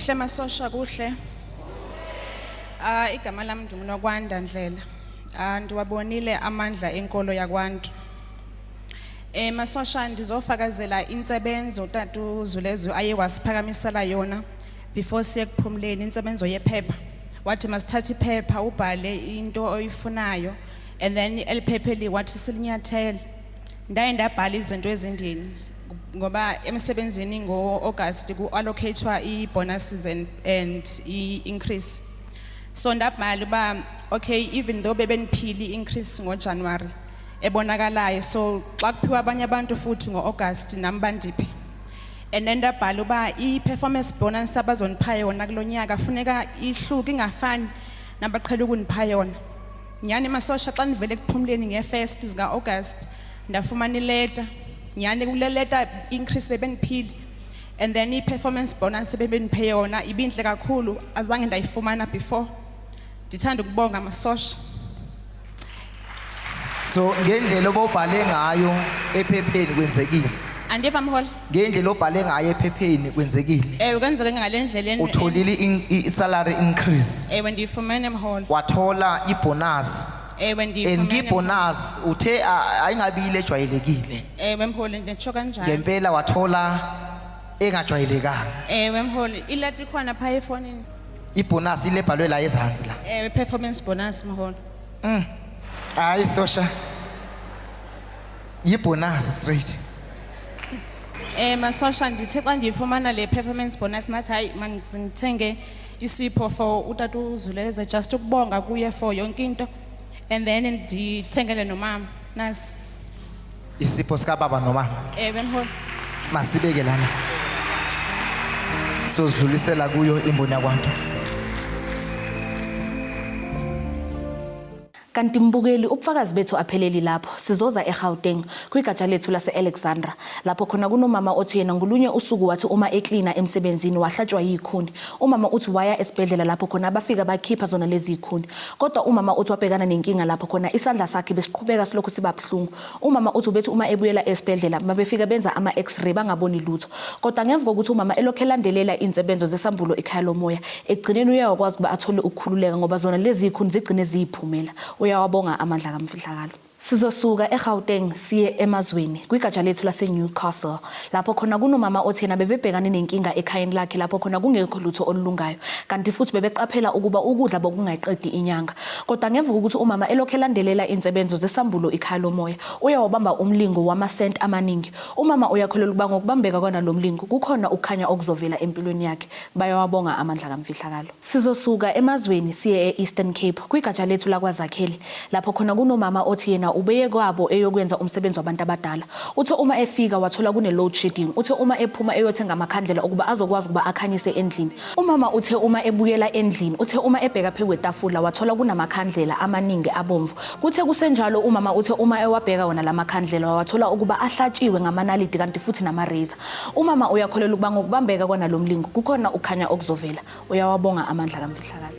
Kuhle masosha kuhle. Igama lami nduMnokwanda Ndlela. Ndiwabonile Amandla Enkolo Yakwantu. Masosha ndizofakazela insebenzo tatu Lezwe aye wasiphakamisela yona before siye kuphumleni insebenzo yephepha. Wathi masithathe iphepha ubhale into oyifunayo and then eliphephe wathi silinyathele. Ndaye ndabhala izinto ezindini ngoba emsebenzini ngo-August ku-allocatewa i-bonuses and i-increase. So ndabhala uba okay, even though bebeniphile i-increase ngoJanuary ebonakalayo, so xa kuphiwa abanye abantu futhi ngo-August nami bandiphi. And then ndabhala uba i-performance bonus abazonipha yona kulo nyaka funeka ihluke ingafani nabaqhela ukunipha yona. Nyani masosha xa nivele kuphumleni nge-1st zika-August ndafumana ileta. Nyani kule leta increase bebeniphile and then i-performance bonus bebeniphe yona ibinhle kakhulu azange ndayifumana before. Ndithanda ukubonga masosha. So ngendlela obubhale ngayo ephepheni kwenzekile. Andiva mholi? Ngendlela obhale ngayo ephepheni kwenzekile. Kwenzeke ngale ndlela utholile i-salary increase. Ndiyifumene mholi. Wathola i-bonus. And i-bonus uthe ayingabile ejwayelekile. Mholi nditsho kanjalo. Ngempela wathola engajwayelekanga. Mholi ilati khona pha efonini. I-bonus ilebhalwe la ezantsi la. Performance bonus mholi. Hayi sosha. Yi-bonus straight. Masosha ndithe xa ndiyifumana le performance bonus nathi hayi mandithenge isipho for utatu Lezwe just ukubonga kuye for yonke into and then ndithengele nomama nasi. Isipho sika baba nomama. Mholi. Masibeke lana. Sozidlulisela kuyo imboni yakwantu. Kanti mbukeli ubufakazi bethu apheleli lapho sizoza eGauteng kwigatsha lethu lase-Alexandra lapho khona kunomama othi yena ngolunye usuku wathi uma eklina emsebenzini wahlatshwa yikhuni. Umama uthi waya esibhedlela lapho khona abafika bakhipha zona lezi ikhuni kodwa umama uthi wabhekana nenkinga lapho khona isandla sakhe besiqhubeka silokhu siba buhlungu. Umama uthi bethi uma ebuyela esibhedlela babefika benza ama-x-ray bangaboni lutho kodwa ngemva kokuthi umama elokhu elandelela insebenzo zesambulo ekhaya lomoya egcineni uyakwazi ukuba athole ukukhululeka ngoba zona lezi ikhuni zigcine ziyiphumela. Uyawabonga amandla kamfihlakalo. Sizosuka eGauteng siye emazweni kwigatsha lethu lase-Newcastle lapho khona kunomama othi yena bebebhekane nenkinga ekhayeni lakhe lapho khona kungekho lutho olulungayo kanti futhi bebeqaphela ukuba ukudla bokungayiqedi inyanga kodwa ngemva kokuthi umama elokhu elandelela insebenzo zesambulo ekhaya lomoya uyawabamba umlingo wamasent amaningi. Umama uyakholelwa ukuba ngokubambeka kwanalomlingo kukhona ukukhanya okuzovela empilweni yakhe. Bayawabonga amandla kamfihlakalo. Sizosuka emazweni siye e-Eastern Cape kwigatsha lethu lakwaZakhele lapho khona kunomama othi yena ubeye kwabo eyokwenza umsebenzi wabantu abadala. Uthe uma efika wathola kune load shedding. Uthe uma ephuma eyothenga amakhandlela ukuba azokwazi ukuba akhanyise endlini. Umama uthe uma ebuyela endlini uthe uma ebheka phezu kwetafula wathola kunamakhandlela amaningi abomvu. Kuthe kusenjalo umama uthe uma ewabheka wona lamakhandlela wathola ukuba ahlatshiwe ngamanalidi kanti futhi namareza. Umama uyakholelwa ukuba ngokubambeka kwanalomlingo kukhona ukukhanya okuzovela. Uyawabonga amandla kamfihlakalo.